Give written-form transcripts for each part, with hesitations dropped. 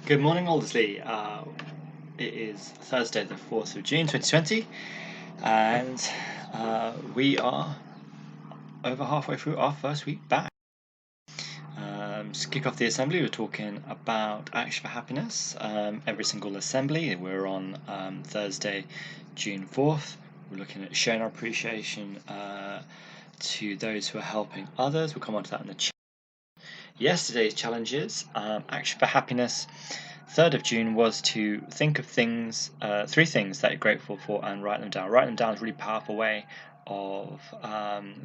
Good morning, Aldersley. It is Thursday, the 4th of June 2020, and we are over halfway through our first week back. To kick off the assembly, we're talking about Action for Happiness. Every single assembly, we're on Thursday, June 4th. We're looking at showing our appreciation to those who are helping others. We'll come on to that in the chat. Yesterday's challenges, Action for Happiness. 3rd of June was to think of things, 3 things that you're grateful for, and write them down. Write them down is a really powerful way of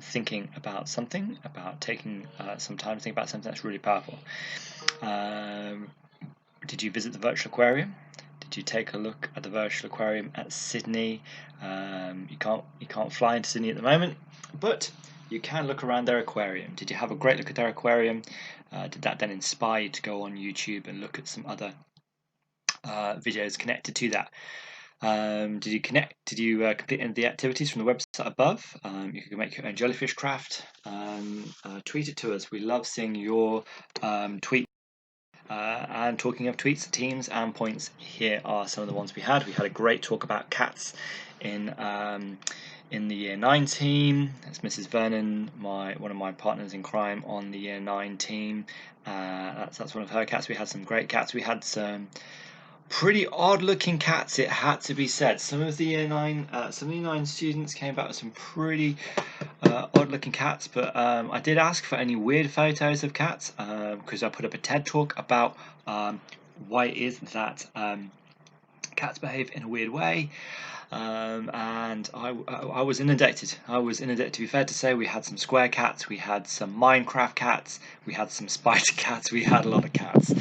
thinking about something, about taking some time to think about something. That's really powerful. Did you visit the virtual aquarium? Did you take a look at the virtual aquarium at Sydney? You can't fly into Sydney at the moment, but you can look around their aquarium. Did you have a great look at their aquarium? Did that then inspire you to go on YouTube and look at some other videos connected to that? Did you complete any of the activities from the website above? You can make your own jellyfish craft. Tweet it to us. We love seeing your tweets. And talking of tweets, teams and points, here are some of the ones we had. We had a great talk about cats in the Year 9 team. That's Mrs. Vernon, one of my partners in crime on the Year 9 team. That's one of her cats. We had some great cats. We had some pretty odd looking cats, it had to be said. Some of the Year 9 students came back with some pretty odd looking cats, but I did ask for any weird photos of cats because I put up a TED talk about why it is that cats behave in a weird way. And I was inundated. To be fair to say, we had some square cats, we had some Minecraft cats, we had some spider cats, we had a lot of cats.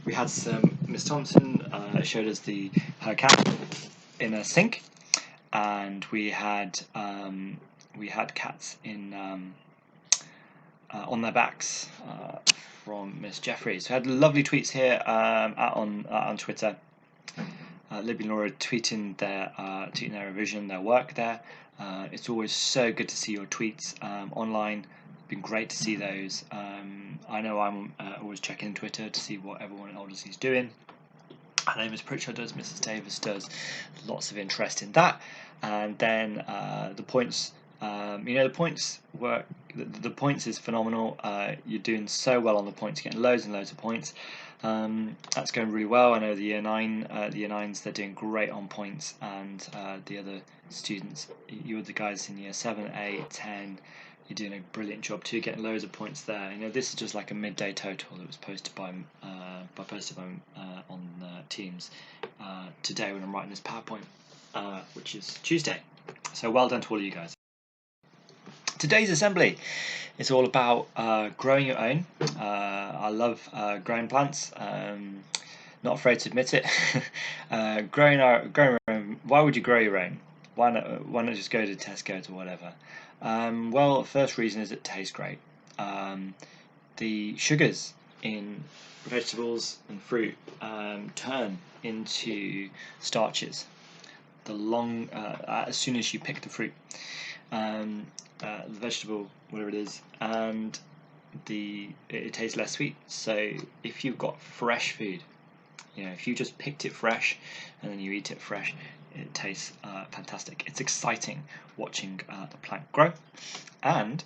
We had some. Miss Thompson showed us her cat in a sink, and we had cats in on their backs from Miss Jeffries. So I had lovely tweets here out on Twitter. Libby and Laura tweeting their revision, their work there. It's always so good to see your tweets online. It's been great to see those. I know I'm always checking Twitter to see what everyone in Aldersley is doing. I know Miss Pritchard does, Mrs. Davis does. Lots of interest in that. And then the points. The points work. The points is phenomenal. You're doing so well on the points, getting loads and loads of points. That's going really well. I know the Year 9s, they're doing great on points, and the other students, you the guys in Year 7, 8, 10, you're doing a brilliant job too, getting loads of points there. This is just like a midday total that was posted on Teams today when I'm writing this PowerPoint, which is Tuesday. So well done to all of you guys. Today's assembly is all about growing your own. I love growing plants. Not afraid to admit it. Growing your own. Why would you grow your own? Why not just go to Tesco's or whatever? Well, first reason is it tastes great. The sugars in vegetables and fruit turn into starches as soon as you pick the fruit. The vegetable, whatever it is, and it tastes less sweet. So if you've got fresh food, if you just picked it fresh and then you eat it fresh, it tastes fantastic. It's exciting watching the plant grow, and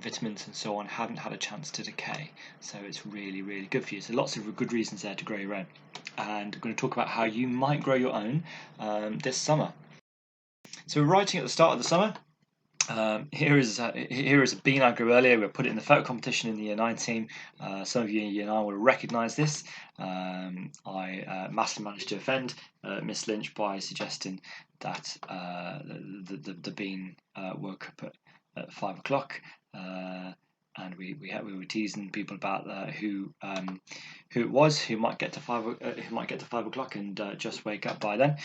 vitamins and so on haven't had a chance to decay, so it's really, really good for you. So lots of good reasons there to grow your own, and I'm going to talk about how you might grow your own this summer. So we're writing at the start of the summer. Here is a bean I grew earlier. We put it in the photo competition in the Year 9 team. Some of you in Year 9 will recognise this. I massively managed to offend Miss Lynch by suggesting that the bean woke up at 5 o'clock, and we were teasing people about who it was who might get to 5 o'clock and just wake up by then.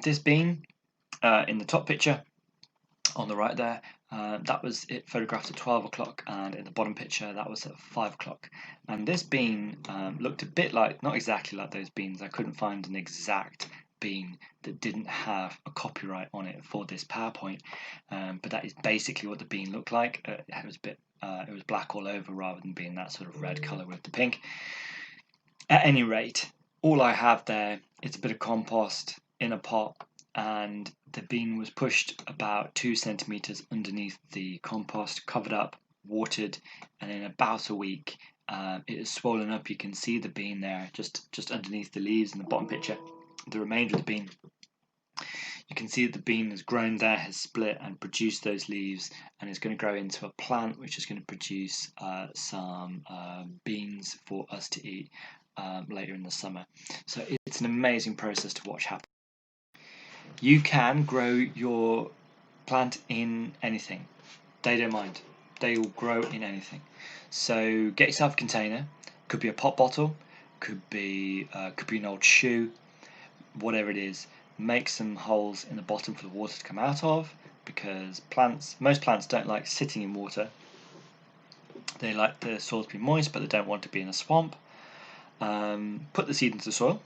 This bean. In the top picture on the right there, that was it photographed at 12 o'clock, and in the bottom picture that was at 5 o'clock. And this bean looked a bit like, not exactly like those beans. I couldn't find an exact bean that didn't have a copyright on it for this PowerPoint, but that is basically what the bean looked like. It was a bit, it was black all over rather than being that sort of red colour with the pink. At any rate, all I have there is a bit of compost in a pot, and the bean was pushed about 2 centimeters underneath the compost, covered up, watered, and in about a week it is swollen up. You can see the bean there just underneath the leaves in the bottom picture, the remainder of the bean. You can see that the bean has grown there, has split and produced those leaves, and is going to grow into a plant which is going to produce some beans for us to eat later in the summer. So it's an amazing process to watch happen. You can grow your plant in anything. They don't mind. They will grow in anything. So get yourself a container. Could be a pop bottle, could be an old shoe, whatever it is. Make some holes in the bottom for the water to come out of, because most plants don't like sitting in water. They like the soil to be moist, but they don't want to be in a swamp. Put the seed into the soil.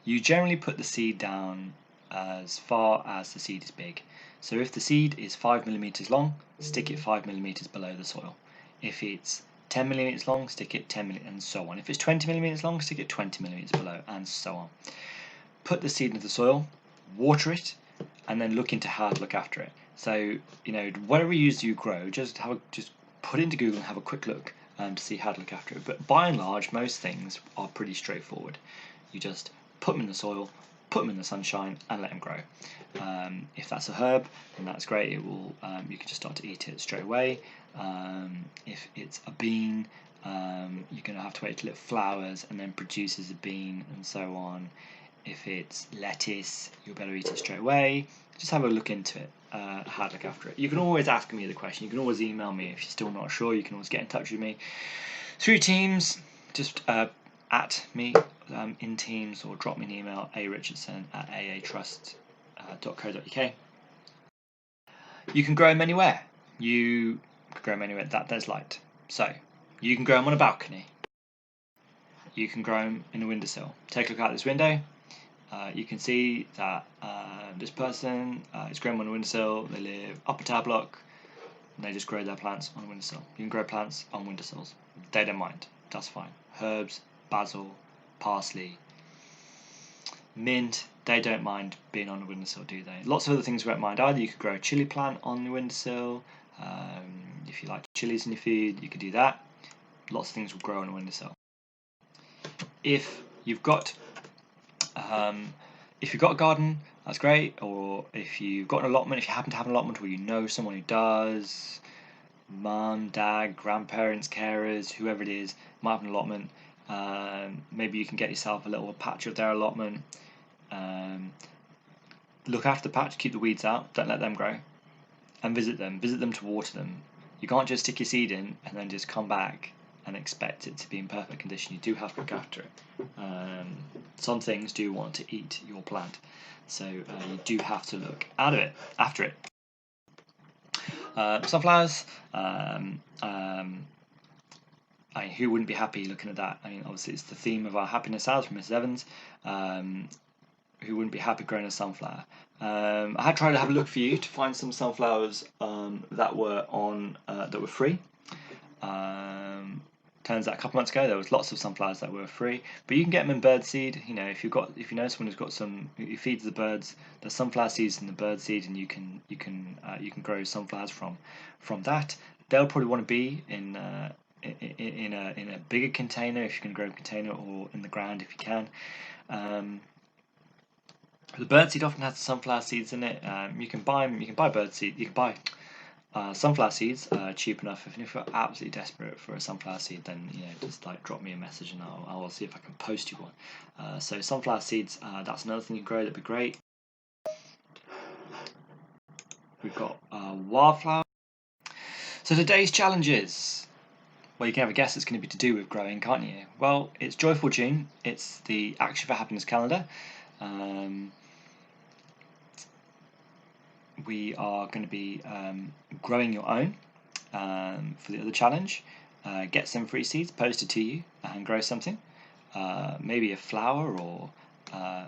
You generally put the seed down as far as the seed is big. So if the seed is 5 millimeters long, stick it 5 millimeters below the soil. If it's 10 millimeters long, stick it 10 millimeters, and so on. If it's 20 millimeters long, stick it 20 millimeters below, and so on. Put the seed into the soil, water it, and then look into how to look after it. So, whatever you grow, just put it into Google and have a quick look to see how to look after it. But by and large, most things are pretty straightforward. You just put them in the soil, put them in the sunshine, and let them grow. If that's a herb, then that's great. It will. You can just start to eat it straight away. If it's a bean, you're going to have to wait till it flowers and then produces a bean, and so on. If it's lettuce, you'll better eat it straight away. Just have a look into it, how to look after it. You can always ask me the question. You can always email me if you're still not sure. You can always get in touch with me through Teams. Just at me in Teams, or drop me an email, arichardson@aatrust.co.uk. You can grow them anywhere. You can grow them anywhere that there's light. So you can grow them on a balcony. You can grow them in a windowsill. Take a look out this window. You can see that this person is growing on a windowsill. They live upper tower block, and they just grow their plants on a windowsill. You can grow plants on windowsills. They don't mind. That's fine. Herbs, basil, parsley, mint, they don't mind being on a windowsill, do they? Lots of other things won't mind either. You could grow a chili plant on the windowsill. If you like chilies in your food, you could do that. Lots of things will grow on a windowsill. If you've got a garden, that's great. Or if you've got an allotment, if you happen to have an allotment, or you know someone who does, mum, dad, grandparents, carers, whoever it is, might have an allotment. Maybe you can get yourself a little patch of their allotment. Look after the patch, keep the weeds out, don't let them grow, and visit them to water them. You can't just stick your seed in and then just come back and expect it to be in perfect condition. You do have to look after it. Some things do want to eat your plant, so you do have to look after it. Sunflowers, who wouldn't be happy looking at that? Obviously it's the theme of our happiness hours from Mrs. Evans. Who wouldn't be happy growing a sunflower? I had tried to have a look for you to find some sunflowers that were free. Turns out a couple months ago there was lots of sunflowers that were free, but you can get them in bird seed. If you know someone who's got who feeds the birds, there's sunflower seeds in the bird seed, and you can grow sunflowers from that. They'll probably want to be in a bigger container if you can grow a container, or in the ground if you can. The bird seed often has the sunflower seeds in it. You can buy bird seed. You can buy sunflower seeds cheap enough. If you're absolutely desperate for a sunflower seed, then just drop me a message and I'll see if I can post you one. So sunflower seeds, that's another thing you can grow. That'd be great. We've got wildflower. So today's challenges. Well, you can have a guess it's going to be to do with growing, can't you? Well, it's Joyful June. It's the Action for Happiness calendar. We are going to be growing your own for the other challenge. Get some free seeds posted to you and grow something. Maybe a flower, or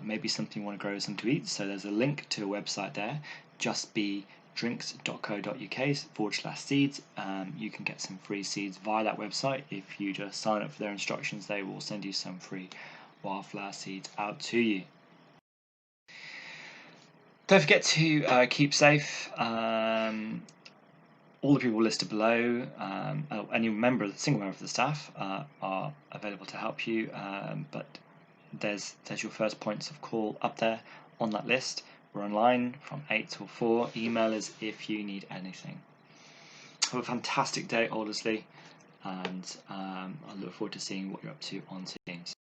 maybe something you want to grow some to eat. So there's a link to a website there, justbedrinks.co.uk/seeds. You can get some free seeds via that website. If you just sign up for their instructions, they will send you some free wildflower seeds out to you. Don't forget to keep safe. All the people listed below, any single member of the staff are available to help you, but there's your first points of call up there on that list. We're online from 8 till 4. Email us if you need anything. Have a fantastic day, Aldersley, and I look forward to seeing what you're up to on